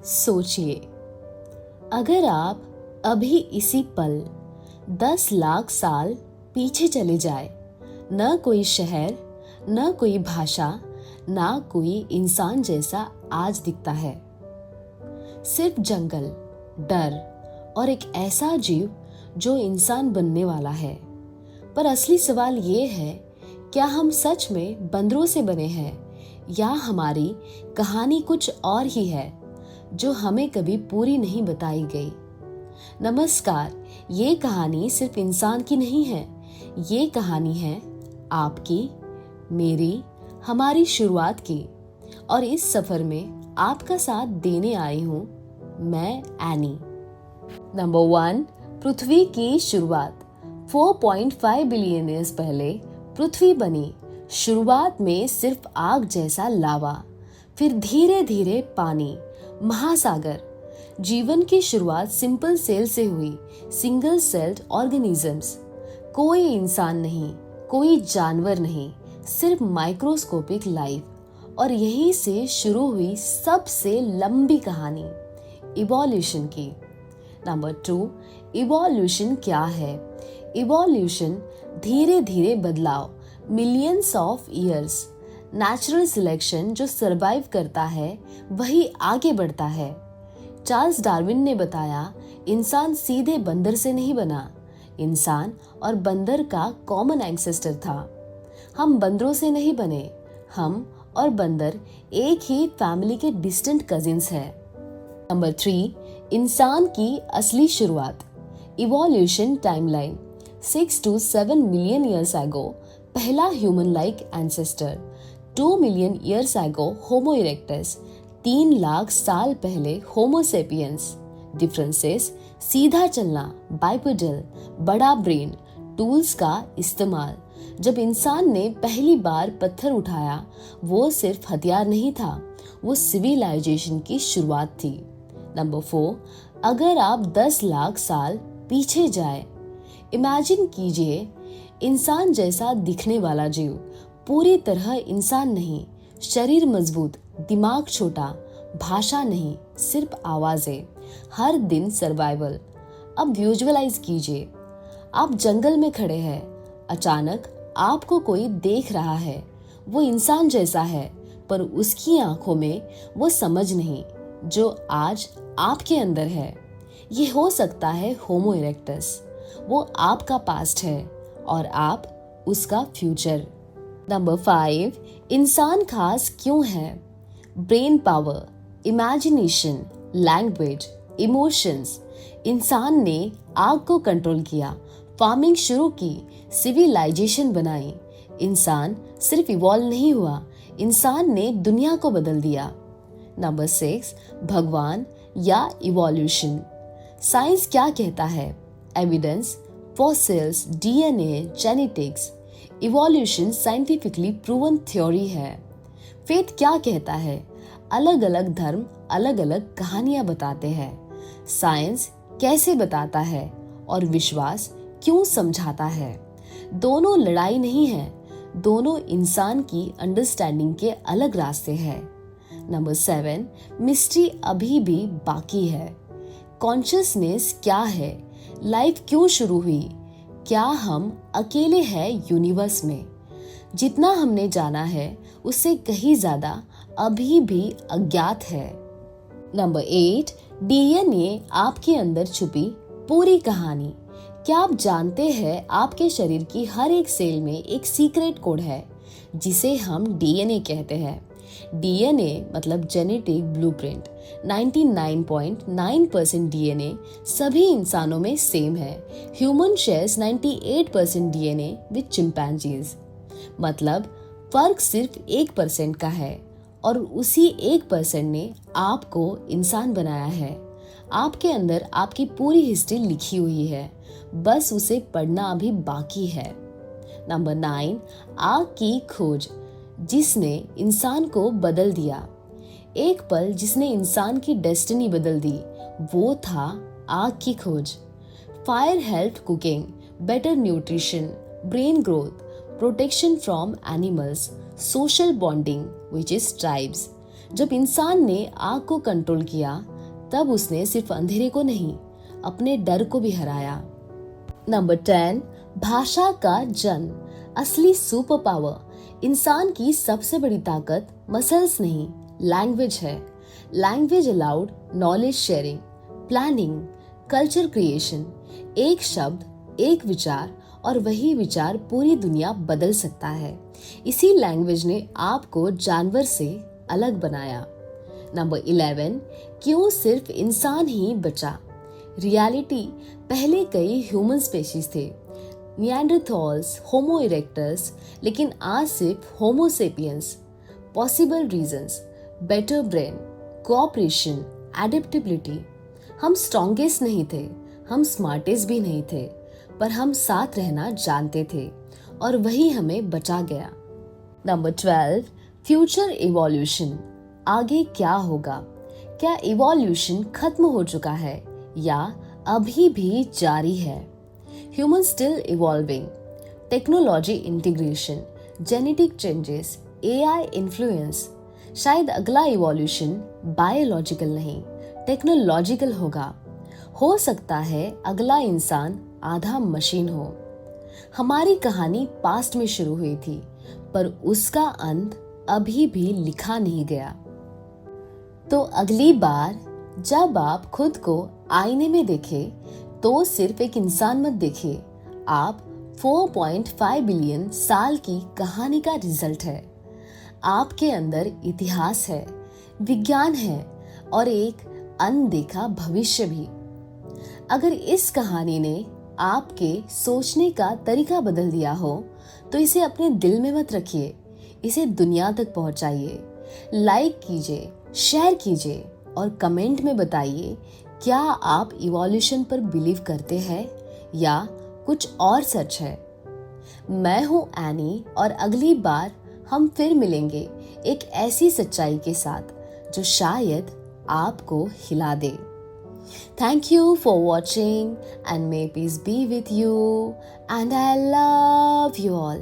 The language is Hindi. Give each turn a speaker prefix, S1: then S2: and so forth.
S1: सोचिए, अगर आप अभी इसी पल 10 लाख साल पीछे चले जाए, न कोई शहर, न कोई भाषा, ना कोई इंसान जैसा आज दिखता है, सिर्फ जंगल, डर और एक ऐसा जीव जो इंसान बनने वाला है। पर असली सवाल ये है, क्या हम सच में बंदरों से बने हैं या हमारी कहानी कुछ और ही है जो हमें कभी पूरी नहीं बताई गई। नमस्कार, ये कहानी सिर्फ इंसान की नहीं है, ये कहानी है आपकी, मेरी, हमारी शुरुआत की। और इस सफर में आपका साथ देने आई हूँ मैं एनी। नंबर 1, पृथ्वी की शुरुआत। 4.5 बिलियन ईयर्स पहले पृथ्वी बनी। शुरुआत में सिर्फ आग जैसा लावा, फिर धीरे धीरे पानी, महासागर। जीवन की शुरुआत सिंपल सेल से हुई, सिंगल सेल्ड ऑर्गेनिजम्स। कोई इंसान नहीं, कोई जानवर नहीं, सिर्फ माइक्रोस्कोपिक लाइफ। और यहीं से शुरू हुई सबसे लंबी कहानी, इवोल्यूशन की। नंबर 2, इवोल्यूशन क्या है? इवोल्यूशन धीरे धीरे बदलाव, millions of years. Natural selection, जो सरवाइव करता है वही आगे बढ़ता है। चार्ल्स डार्विन ने बताया, इंसान सीधे बंदर से नहीं बना, इंसान और बंदर का कॉमन एंसेस्टर था। हम बंदरों से नहीं बने, हम और बंदर एक ही फैमिली के डिस्टेंट कजिन्स हैं। नंबर 3, इंसान की असली शुरुआत, evolution timeline. 6 to 7 million years ago पहला human like ancestor. 2 million years ago Homo erectus. 3 lakh साल पहले होमो सेपियंस। डिफरेंसेस, सीधा चलना, बाइपेडल, बड़ा ब्रेन, टूल्स का इस्तेमाल। जब इंसान ने पहली बार पत्थर उठाया, वो सिर्फ हथियार नहीं था, वो सिविलाइजेशन की शुरुआत थी। नंबर 4, अगर आप 10 लाख साल पीछे जाए, इमेजिन कीजिए, इंसान जैसा दिखने वाला जीव, पूरी तरह इंसान नहीं, शरीर मजबूत, दिमाग छोटा, भाषा नहीं, सिर्फ आवाजें, हर दिन सर्वाइवल। अब विजुअलाइज कीजिए, आप जंगल में खड़े हैं, अचानक आपको कोई देख रहा है। वो इंसान जैसा है, पर उसकी आंखों में वो समझ नहीं जो आज आपके अंदर है। ये हो सकता है होमो इरेक्टस, वो आपका पास्ट है और आप उसका फ्यूचर। नंबर 5, इंसान खास क्यों है? Brain power, imagination, language, emotions. इंसान ने आग को कंट्रोल किया, फार्मिंग शुरू की, सिविलाइजेशन बनाई। इंसान सिर्फ इवॉल्व नहीं हुआ, इंसान ने दुनिया को बदल दिया। नंबर 6, भगवान या इवोल्यूशन। साइंस क्या कहता है? Evidence, fossils, DNA, genetics. Evolution scientifically proven theory है। फेथ क्या कहता है? अलग अलग धर्म अलग अलग कहानियां बताते हैं। साइंस कैसे बताता है और विश्वास क्यों समझाता है? दोनों लड़ाई नहीं है, दोनों इंसान की अंडरस्टैंडिंग के अलग रास्ते हैं। नंबर 7, मिस्ट्री अभी भी बाकी है। कॉन्शियसनेस क्या है? लाइफ क्यों शुरू हुई? क्या हम अकेले हैं यूनिवर्स में? जितना हमने जाना है उससे कहीं ज्यादा अभी भी अज्ञात है। नंबर 8, डीएनए आपके अंदर छुपी पूरी कहानी। क्या आप जानते हैं, आपके शरीर की हर एक सेल में एक सीक्रेट कोड है जिसे हम डीएनए कहते हैं। डीएनए मतलब जेनेटिक ब्लूप्रिंट। 99.9% डीएनए सभी इंसानों में सेम है। Human shares 98% DNA with chimpanzees. मतलब फर्क सिर्फ 1% का है और उसी 1% ने आपको इंसान बनाया है। आपके अंदर आपकी पूरी हिस्ट्री लिखी हुई है, बस उसे पढ़ना अभी बाकी है। नंबर 9, आग की खोज, जिसने इंसान को बदल दिया। एक पल जिसने इंसान की डेस्टिनी बदल दी, वो था आग की खोज। Fire help cooking, better nutrition, brain growth, protection from animals, social bonding which is tribes. जब इंसान ने आग को कंट्रोल किया तब उसने सिर्फ अंधेरे को नहीं, अपने डर को भी हराया। नंबर 10, भाषा का जन्म। असली सुपर पावर, इंसान की सबसे बड़ी ताकत मसल्स नहीं, लैंग्वेज है। Language allowed knowledge sharing, planning, culture creation. एक शब्द, एक विचार, और वही विचार पूरी दुनिया बदल सकता है। इसी लैंग्वेज ने आपको जानवर से अलग बनाया। नंबर 11, क्यों सिर्फ इंसान ही बचा। रियलिटी, पहले कई ह्यूमन स्पेशीज थे, निएंडरथॉल्स, होमो इरेक्टस, लेकिन आज सिर्फ Homo sapiens. Possible reasons, better brain, cooperation, adaptability. हम स्ट्रॉन्गेस्ट नहीं थे, हम स्मार्टेस्ट भी नहीं थे, पर हम साथ रहना जानते थे और वही हमें बचा गया। Number 12, future evolution. आगे क्या होगा? क्या इवोल्यूशन खत्म हो चुका है या अभी भी जारी है? Human still evolving, technology integration, genetic changes, AI influence. शायद अगला इवोल्यूशन बायोलॉजिकल नहीं, टेक्नोलॉजिकल होगा। हो सकता है अगला इंसान आधा मशीन हो। हमारी कहानी पास्ट में शुरू हुई थी, पर उसका अंत अभी भी लिखा नहीं गया। तो अगली बार जब आप खुद को आईने में देखें तो सिर्फ एक इंसान मत देखें, आप 4.5 बिलियन साल की कहानी का रिजल्ट है। आपके अंदर इतिहास है, विज्ञान है और एक अनदेखा भविष्य भी। अगर इस कहानी ने आपके सोचने का तरीका बदल दिया हो तो इसे अपने दिल में मत रखिए, इसे दुनिया तक पहुंचाइए। लाइक कीजिए, शेयर कीजिए और कमेंट में बताइए, क्या आप इवोल्यूशन पर बिलीव करते हैं या कुछ और सच है। मैं हूं एनी और अगली बार हम फिर मिलेंगे एक ऐसी सच्चाई के साथ जो शायद आपको हिला दे। Thank you for watching and may peace be with you and I love you all.